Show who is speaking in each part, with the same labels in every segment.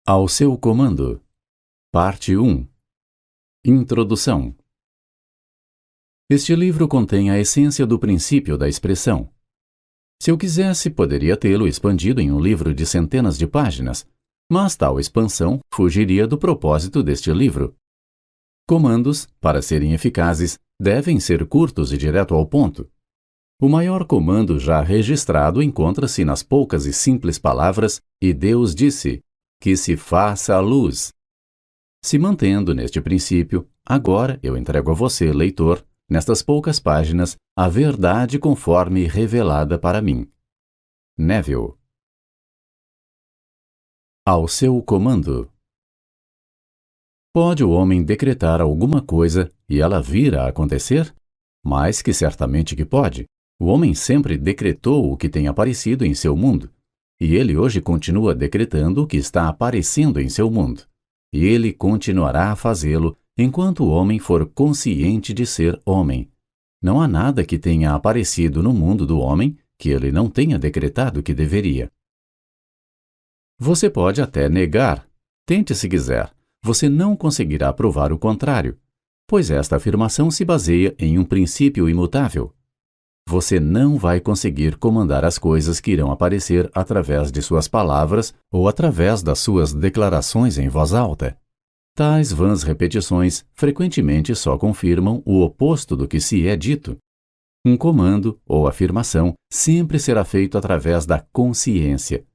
Speaker 1: Ao seu comando. Parte 1. Introdução. Este livro contém a essência do princípio da expressão. Se eu quisesse, poderia tê-lo expandido em um livro de centenas de páginas, mas tal expansão fugiria do propósito deste livro. Comandos, para serem eficazes, devem ser curtos e direto ao ponto. O maior comando já registrado encontra-se nas poucas e simples palavras "E Deus disse", que se faça a luz. Se mantendo neste princípio, agora eu entrego a você, leitor, nestas poucas páginas, a verdade conforme revelada para mim. Neville. Ao seu comando. Pode o homem decretar alguma coisa e ela vir a acontecer? Mais que certamente que pode. O homem sempre decretou o que tem aparecido em seu mundo. E ele hoje continua decretando o que está aparecendo em seu mundo. E ele continuará a fazê-lo enquanto o homem for consciente de ser homem. Não há nada que tenha aparecido no mundo do homem que ele não tenha decretado que deveria. Você pode até negar. Tente se quiser. Você não conseguirá provar o contrário, pois esta afirmação se baseia em um princípio imutável. Você não vai conseguir comandar as coisas que irão aparecer através de suas palavras ou através das suas declarações em voz alta. Tais vãs repetições frequentemente só confirmam o oposto do que se é dito. Um comando ou afirmação sempre será feito através da consciência.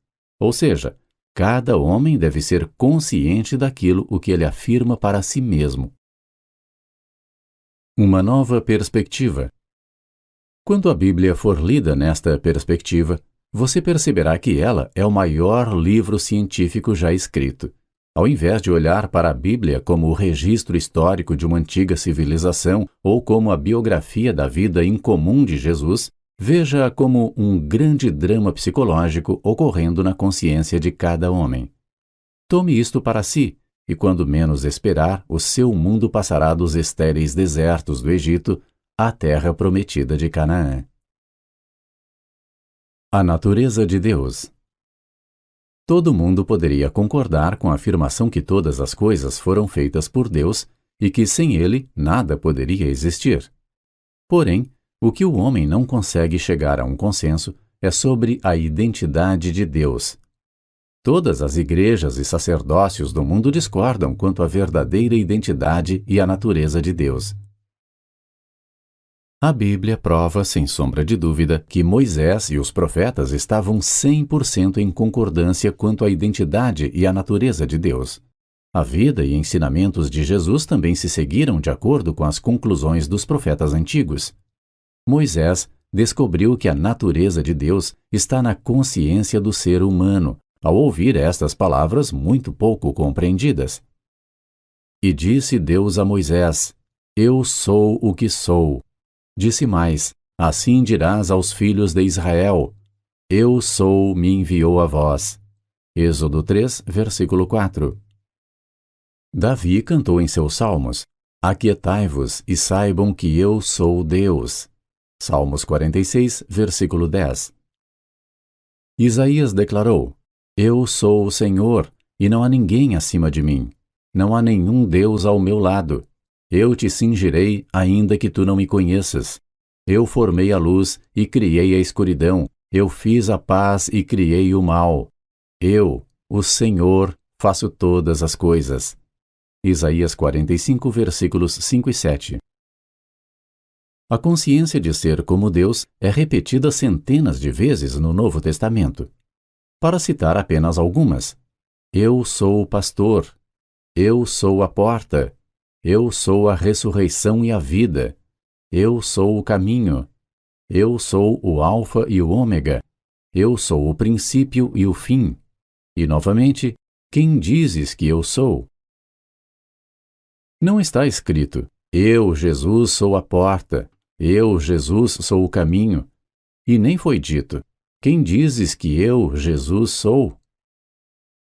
Speaker 1: Ou seja, cada homem deve ser consciente daquilo o que ele afirma para si mesmo. Uma nova perspectiva. Quando a Bíblia for lida nesta perspectiva, você perceberá que ela é o maior livro científico já escrito. Ao invés de olhar para a Bíblia como o registro histórico de uma antiga civilização ou como a biografia da vida incomum de Jesus, veja-a como um grande drama psicológico ocorrendo na consciência de cada homem. Tome isto para si, e quando menos esperar, o seu mundo passará dos estéreis desertos do Egito à terra prometida de Canaã. A natureza de Deus. Todo mundo poderia concordar com a afirmação que todas as coisas foram feitas por Deus e que sem ele nada poderia existir. Porém, o que o homem não consegue chegar a um consenso é sobre a identidade de Deus. Todas as igrejas e sacerdócios do mundo discordam quanto à verdadeira identidade e à natureza de Deus. A Bíblia prova, sem sombra de dúvida, que Moisés e os profetas estavam 100% em concordância quanto à identidade e à natureza de Deus. A vida e ensinamentos de Jesus também se seguiram de acordo com as conclusões dos profetas antigos. Moisés descobriu que a natureza de Deus está na consciência do ser humano, ao ouvir estas palavras muito pouco compreendidas. E disse Deus a Moisés: Eu sou o que sou. Disse mais: Assim dirás aos filhos de Israel: Eu sou, me enviou a vós. Êxodo 3, versículo 4. Davi cantou em seus salmos: Aquietai-vos e saibam que eu sou Deus. Salmos 46, versículo 10. Isaías declarou: Eu sou o Senhor, e não há ninguém acima de mim. Não há nenhum Deus ao meu lado. Eu te cingirei, ainda que tu não me conheças. Eu formei a luz e criei a escuridão. Eu fiz a paz e criei o mal. Eu, o Senhor, faço todas as coisas. Isaías 45, versículos 5 e 7. A consciência de ser como Deus é repetida centenas de vezes no Novo Testamento. Para citar apenas algumas: Eu sou o pastor. Eu sou a porta. Eu sou a ressurreição e a vida. Eu sou o caminho. Eu sou o Alfa e o Ômega. Eu sou o princípio e o fim. E, novamente, quem dizes que eu sou? Não está escrito: Eu, Jesus, sou a porta. Eu, Jesus, sou o caminho. E nem foi dito: Quem dizes que eu, Jesus, sou?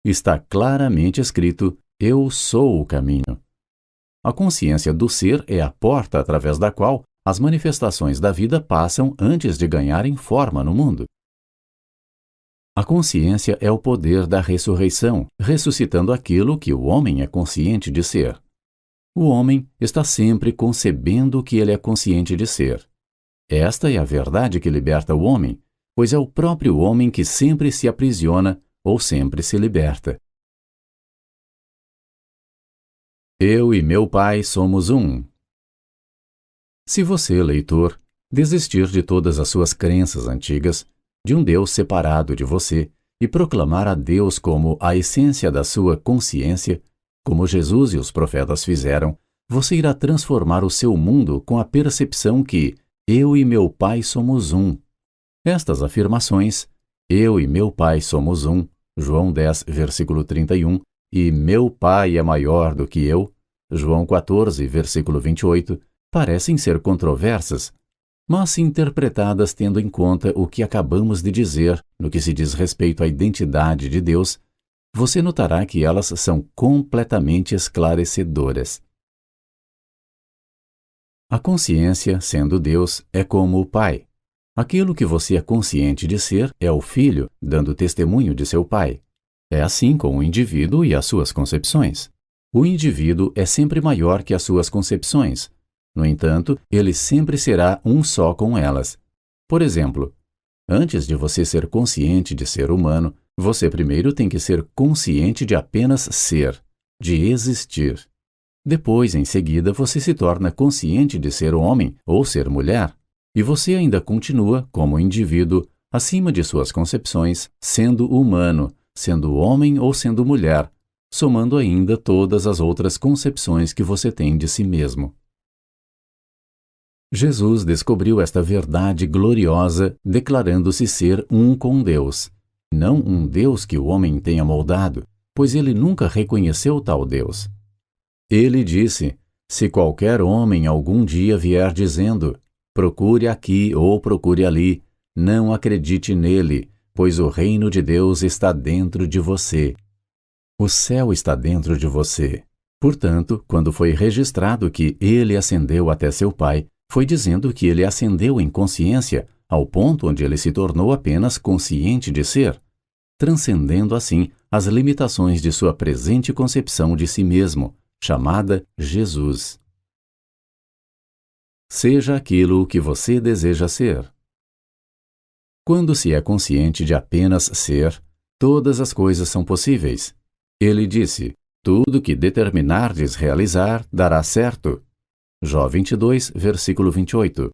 Speaker 1: Está claramente escrito: Eu sou o caminho. A consciência do ser é a porta através da qual as manifestações da vida passam antes de ganharem forma no mundo. A consciência é o poder da ressurreição, ressuscitando aquilo que o homem é consciente de ser. O homem está sempre concebendo o que ele é consciente de ser. Esta é a verdade que liberta o homem, pois é o próprio homem que sempre se aprisiona ou sempre se liberta. Eu e meu Pai somos um. Se você, leitor, desistir de todas as suas crenças antigas, de um Deus separado de você, e proclamar a Deus como a essência da sua consciência, como Jesus e os profetas fizeram, você irá transformar o seu mundo com a percepção que eu e meu Pai somos um. Estas afirmações, eu e meu Pai somos um, João 10, versículo 31, e meu Pai é maior do que eu, João 14, versículo 28, parecem ser controversas, mas se interpretadas tendo em conta o que acabamos de dizer no que se diz respeito à identidade de Deus, você notará que elas são completamente esclarecedoras. A consciência, sendo Deus, é como o Pai. Aquilo que você é consciente de ser é o Filho, dando testemunho de seu Pai. É assim com o indivíduo e as suas concepções. O indivíduo é sempre maior que as suas concepções. No entanto, ele sempre será um só com elas. Por exemplo, antes de você ser consciente de ser humano, você primeiro tem que ser consciente de apenas ser, de existir. Depois, em seguida, você se torna consciente de ser homem ou ser mulher, e você ainda continua, como indivíduo, acima de suas concepções, sendo humano, sendo homem ou sendo mulher, somando ainda todas as outras concepções que você tem de si mesmo. Jesus descobriu esta verdade gloriosa, declarando-se ser um com Deus. Não um Deus que o homem tenha moldado, pois ele nunca reconheceu tal Deus. Ele disse, se qualquer homem algum dia vier dizendo, procure aqui ou procure ali, não acredite nele, pois o reino de Deus está dentro de você. O céu está dentro de você. Portanto, quando foi registrado que ele ascendeu até seu Pai, foi dizendo que ele ascendeu em consciência ao ponto onde ele se tornou apenas consciente de ser, transcendendo assim as limitações de sua presente concepção de si mesmo, chamada Jesus. Seja aquilo que você deseja ser. Quando se é consciente de apenas ser, todas as coisas são possíveis. Ele disse, tudo que determinardes realizar dará certo. Jó 22, versículo 28.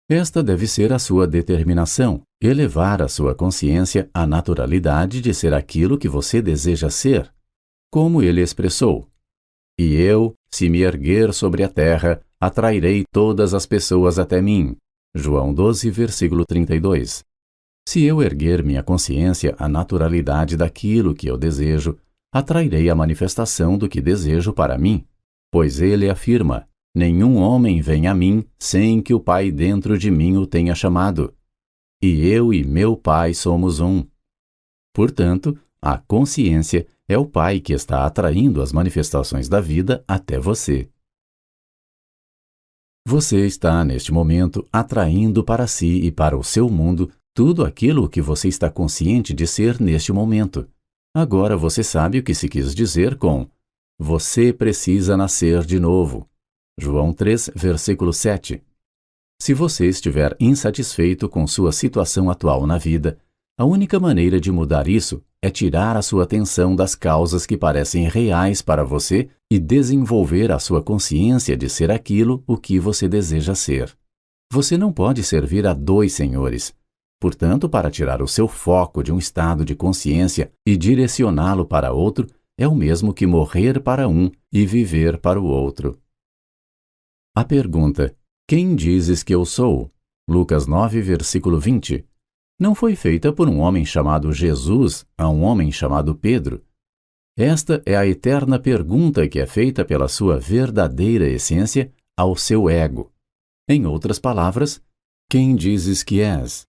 Speaker 1: Esta deve ser a sua determinação, elevar a sua consciência à naturalidade de ser aquilo que você deseja ser, como ele expressou. E eu, se me erguer sobre a terra, atrairei todas as pessoas até mim. João 12, versículo 32. Se eu erguer minha consciência à naturalidade daquilo que eu desejo, atrairei a manifestação do que desejo para mim. Pois ele afirma, nenhum homem vem a mim sem que o Pai dentro de mim o tenha chamado. E eu e meu Pai somos um. Portanto, a consciência é o Pai que está atraindo as manifestações da vida até você. Você está, neste momento, atraindo para si e para o seu mundo tudo aquilo que você está consciente de ser neste momento. Agora você sabe o que se quis dizer com você precisa nascer de novo. João 3, versículo 7. Se você estiver insatisfeito com sua situação atual na vida, a única maneira de mudar isso é tirar a sua atenção das causas que parecem reais para você e desenvolver a sua consciência de ser aquilo o que você deseja ser. Você não pode servir a dois senhores. Portanto, para tirar o seu foco de um estado de consciência e direcioná-lo para outro, é o mesmo que morrer para um e viver para o outro. A pergunta, quem dizes que eu sou? Lucas 9, versículo 20. Não foi feita por um homem chamado Jesus a um homem chamado Pedro. Esta é a eterna pergunta que é feita pela sua verdadeira essência ao seu ego. Em outras palavras, quem dizes que és?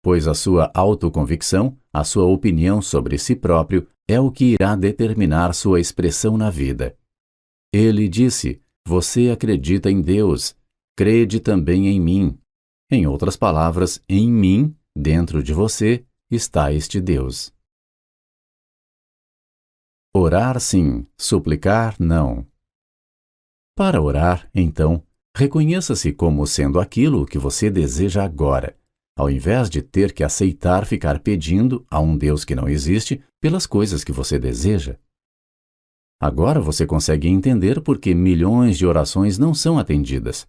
Speaker 1: Pois a sua autoconvicção, a sua opinião sobre si próprio, é o que irá determinar sua expressão na vida. Ele disse, você acredita em Deus, crede também em mim. Em outras palavras, em mim, dentro de você, está este Deus. Orar sim, suplicar não. Para orar, então, reconheça-se como sendo aquilo que você deseja agora, ao invés de ter que aceitar ficar pedindo a um Deus que não existe pelas coisas que você deseja. Agora você consegue entender por que milhões de orações não são atendidas.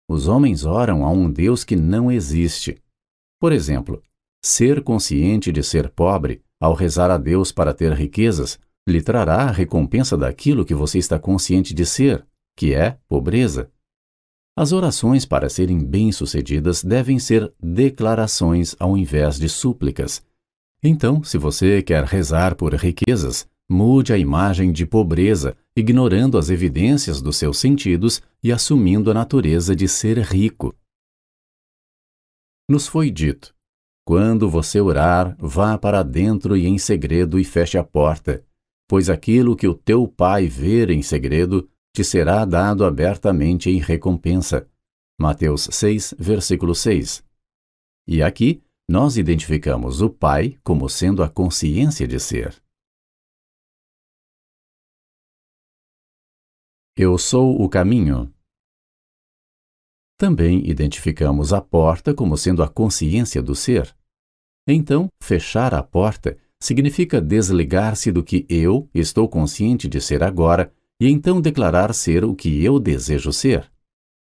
Speaker 1: Os homens oram a um Deus que não existe. Por exemplo, ser consciente de ser pobre, ao rezar a Deus para ter riquezas, lhe trará a recompensa daquilo que você está consciente de ser, que é pobreza. As orações para serem bem-sucedidas devem ser declarações ao invés de súplicas. Então, se você quer rezar por riquezas, mude a imagem de pobreza, ignorando as evidências dos seus sentidos e assumindo a natureza de ser rico. Nos foi dito: quando você orar, vá para dentro e em segredo e feche a porta, pois aquilo que o teu Pai ver em segredo te será dado abertamente em recompensa. Mateus 6, versículo 6. E aqui, nós identificamos o Pai como sendo a consciência de ser. Eu sou o caminho. Também identificamos a porta como sendo a consciência do ser. Então, fechar a porta significa desligar-se do que eu estou consciente de ser agora e então declarar ser o que eu desejo ser.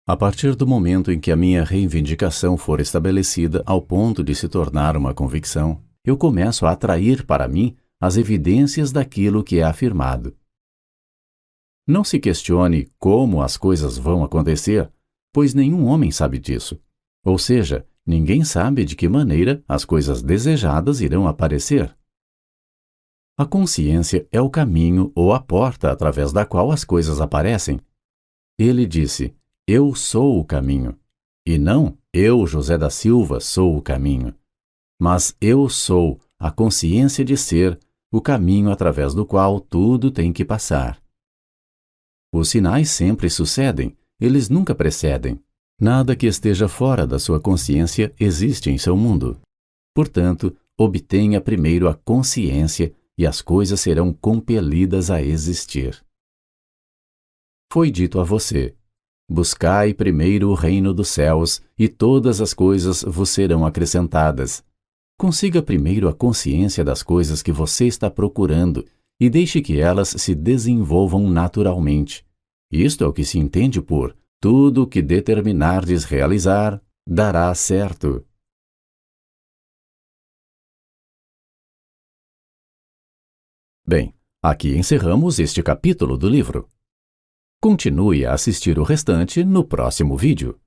Speaker 1: A partir do momento em que a minha reivindicação for estabelecida ao ponto de se tornar uma convicção, eu começo a atrair para mim as evidências daquilo que é afirmado. Não se questione como as coisas vão acontecer, pois nenhum homem sabe disso. Ou seja, ninguém sabe de que maneira as coisas desejadas irão aparecer. A consciência é o caminho ou a porta através da qual as coisas aparecem. Ele disse: eu sou o caminho. E não, eu, José da Silva, sou o caminho. Mas eu sou a consciência de ser o caminho através do qual tudo tem que passar. Os sinais sempre sucedem, eles nunca precedem. Nada que esteja fora da sua consciência existe em seu mundo. Portanto, obtenha primeiro a consciência e as coisas serão compelidas a existir. Foi dito a você: buscai primeiro o reino dos céus e todas as coisas vos serão acrescentadas. Consiga primeiro a consciência das coisas que você está procurando e deixe que elas se desenvolvam naturalmente. Isto é o que se entende por tudo o que determinardes realizar, dará certo. Bem, aqui encerramos este capítulo do livro. Continue a assistir o restante no próximo vídeo.